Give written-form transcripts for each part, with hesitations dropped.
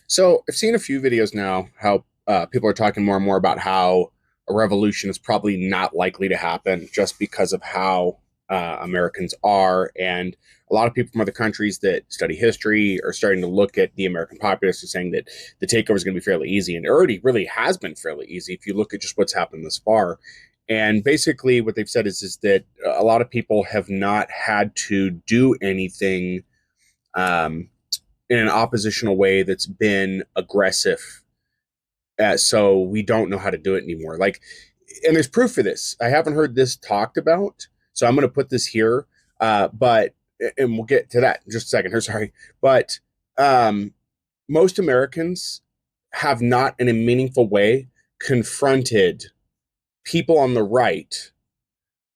So I've seen a few videos now how people are talking more and more about how a revolution is probably not likely to happen just because of how Americans are. And a lot of people from other countries that study history are starting to look at the American populace and saying that the takeover is going to be fairly easy. And it already really has been fairly easy if you look at just what's happened thus far. And basically, what they've said is that a lot of people have not had to do anything um, in an oppositional way that's been aggressive. So we don't know how to do it anymore. Like, and there's proof for this. I haven't heard this talked about, so I'm going to put this here. But and we'll get to that in just a second. Here, sorry, but um, most Americans have not, in a meaningful way, confronted people on the right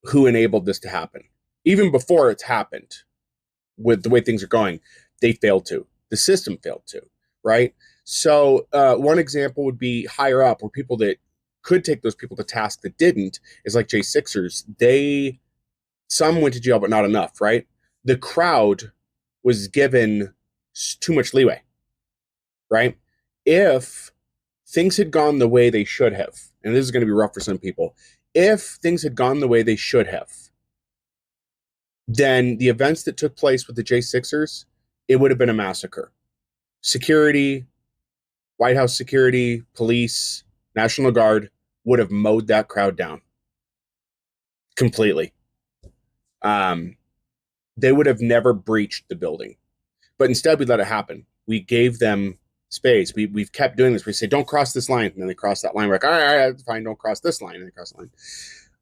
who enabled this to happen. Even before it's happened, with the way things are going, they failed to. The system failed to, right? So one example would be higher up, where people that could take those people to task that didn't is like J6ers. Some went to jail, but not enough, right? The crowd was given too much leeway, right? If things had gone the way they should have, and this is going to be rough for some people, if things had gone the way they should have, then the events that took place with the J6ers, it would have been a massacre. Security, White House security, police, National Guard would have mowed that crowd down completely. Um, they would have never breached the building. But instead, we let it happen. We gave them space. We've kept doing this. We say, don't cross this line. And then they cross that line. We're like, all right, fine, don't cross this line. And they cross the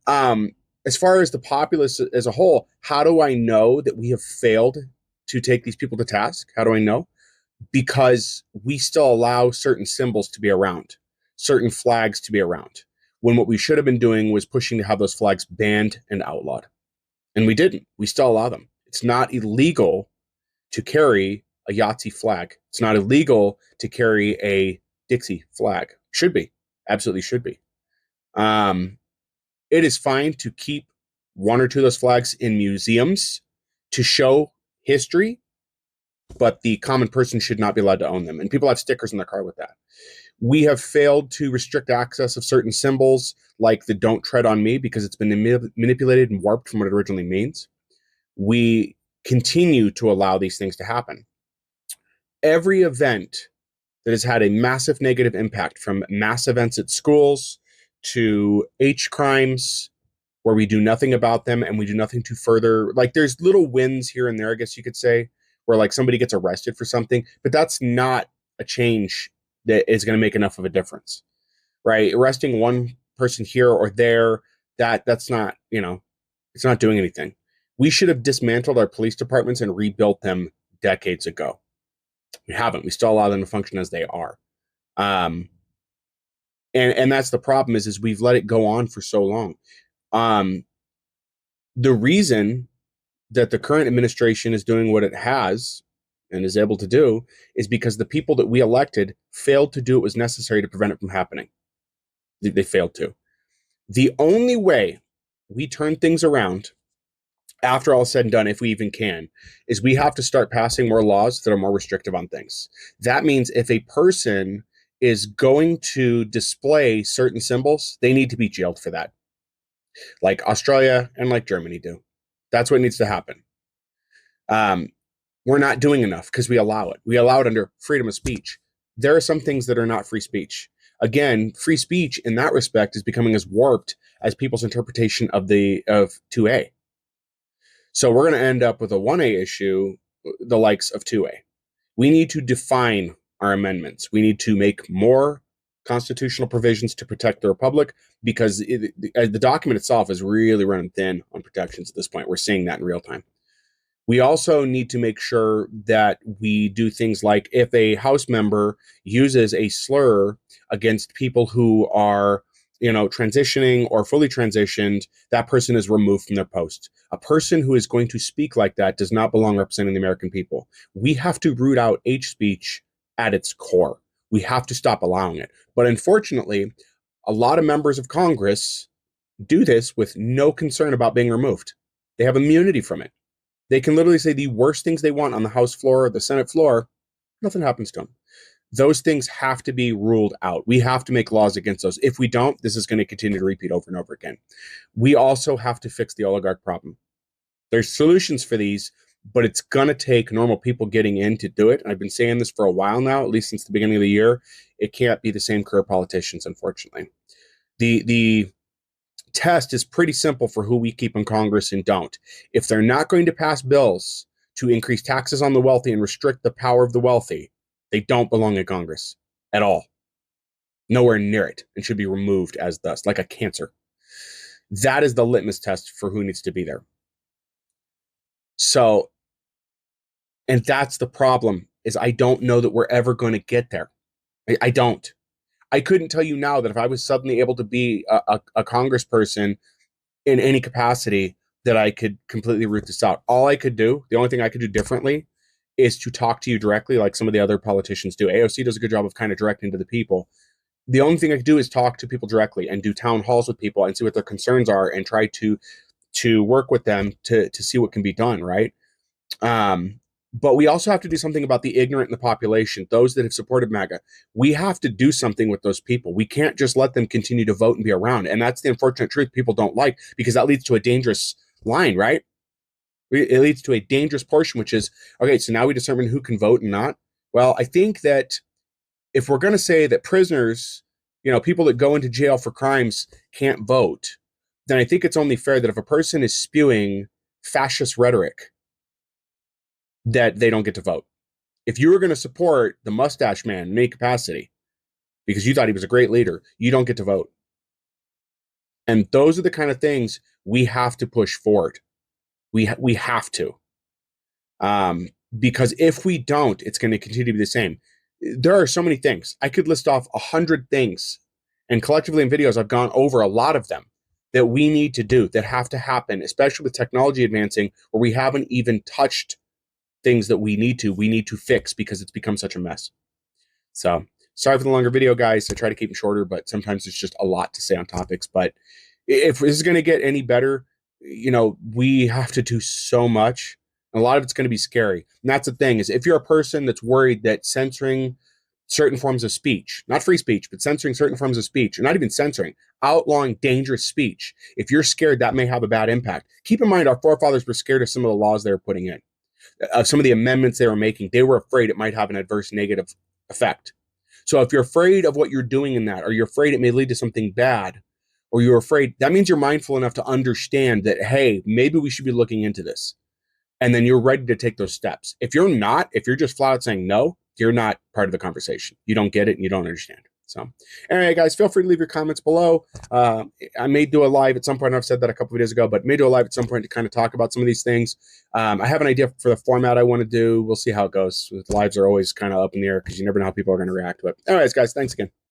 line. As far as the populace as a whole, how do I know that we have failed to take these people to task? How do I know? Because we still allow certain symbols to be around, certain flags to be around, when what we should have been doing was pushing to have those flags banned and outlawed. And we didn't. We still allow them. It's not illegal to carry a Yahtzee flag. It's not illegal to carry a Dixie flag. Should be. Absolutely should be. Um, it is fine to keep one or two of those flags in museums to show history, but the common person should not be allowed to own them. And people have stickers in their car with that. We have failed to restrict access of certain symbols like the don't tread on me because it's been manipulated and warped from what it originally means. We continue to allow these things to happen. Every event that has had a massive negative impact, from mass events at schools to H crimes, where we do nothing about them and we do nothing to further, like, there's little wins here and there, I guess you could say, where like somebody gets arrested for something, but that's not a change that is going to make enough of a difference, right? Arresting one person here or there, that's not, it's not doing anything. We should have dismantled our police departments and rebuilt them decades ago. We haven't. We still allow them to function as they are. Um, and that's the problem is we've let it go on for so long. Um, the reason that the current administration is doing what it has and is able to do is because the people that we elected failed to do what was necessary to prevent it from happening. They failed to. The only way we turn things around, after all said and done, if we even can, is we have to start passing more laws that are more restrictive on things. That means if a person is going to display certain symbols, they need to be jailed for that, like Australia and like Germany do. That's what needs to happen. Um, we're not doing enough because we allow it. We allow it under freedom of speech. There are some things that are not free speech. Again, free speech in that respect is becoming as warped as people's interpretation of 2A. So we're going to end up with a 1A issue, the likes of 2A. We need to define our amendments. We need to make more constitutional provisions to protect the republic, because the document itself is really running thin on protections at this point. We're seeing that in real time. We also need to make sure that we do things like, if a House member uses a slur against people who are, transitioning or fully transitioned, that person is removed from their post. A person who is going to speak like that does not belong representing the American people. We have to root out hate speech at its core. We have to stop allowing it. But unfortunately, a lot of members of Congress do this with no concern about being removed. They have immunity from it. They can literally say the worst things they want on the House floor or the Senate floor, Nothing happens to them. Those things have to be ruled out. We have to make laws against those. If we don't, this is going to continue to repeat over and over again. We also have to fix the oligarch problem. There's solutions for these, but it's going to take normal people getting in to do it. I've been saying this for a while now, at least since the beginning of the year. It can't be the same career politicians, unfortunately. The test is pretty simple for who we keep in Congress and don't. If they're not going to pass bills to increase taxes on the wealthy and restrict the power of the wealthy, they don't belong in Congress at all. Nowhere near it, and should be removed as thus, like a cancer. That is the litmus test for who needs to be there. So, and that's the problem, is I don't know that we're ever going to get there. I don't. I couldn't tell you now that if I was suddenly able to be a congressperson in any capacity, that I could completely root this out. All I could do, the only thing I could do differently, is to talk to you directly like some of the other politicians do. AOC does a good job of kind of directing to the people. The only thing I could do is talk to people directly and do town halls with people and see what their concerns are and try to work with them to see what can be done, right? But we also have to do something about the ignorant in the population, those that have supported MAGA. We have to do something with those people. We can't just let them continue to vote and be around. And that's the unfortunate truth people don't like, because that leads to a dangerous line, right? It leads to a dangerous portion, which is, okay, so now we determine who can vote and not. Well, I think that if we're going to say that prisoners, people that go into jail for crimes can't vote, then I think it's only fair that if a person is spewing fascist rhetoric, that they don't get to vote. If you were going to support the mustache man in any capacity because you thought he was a great leader, you don't get to vote. And those are the kind of things we have to push forward. We have to. Because if we don't, it's going to continue to be the same. There are so many things. I could list off 100 things, and collectively in videos, I've gone over a lot of them that we need to do, that have to happen, especially with technology advancing, where we haven't even touched things that we need to fix because it's become such a mess. So sorry for the longer video, guys. I try to keep them shorter, but sometimes it's just a lot to say on topics. But if this is going to get any better, we have to do so much. And a lot of it's going to be scary. And that's the thing, is if you're a person that's worried that censoring certain forms of speech, not free speech, but censoring certain forms of speech, or not even censoring, outlawing dangerous speech, if you're scared that may have a bad impact, keep in mind our forefathers were scared of some of the laws they were putting in. Some of the amendments they were making, they were afraid it might have an adverse negative effect. So if you're afraid of what you're doing in that, or you're afraid it may lead to something bad, or you're afraid, that means you're mindful enough to understand that, hey, maybe we should be looking into this. And then you're ready to take those steps. If you're not, if you're just flat out saying no, you're not part of the conversation. You don't get it and you don't understand. So anyway, guys, feel free to leave your comments below. I may do a live at some point. I've said that a couple of videos ago, but may do a live at some point to kind of talk about some of these things. I have an idea for the format I want to do. We'll see how it goes. The lives are always kind of up in the air because you never know how people are going to react. But anyways, guys, thanks again.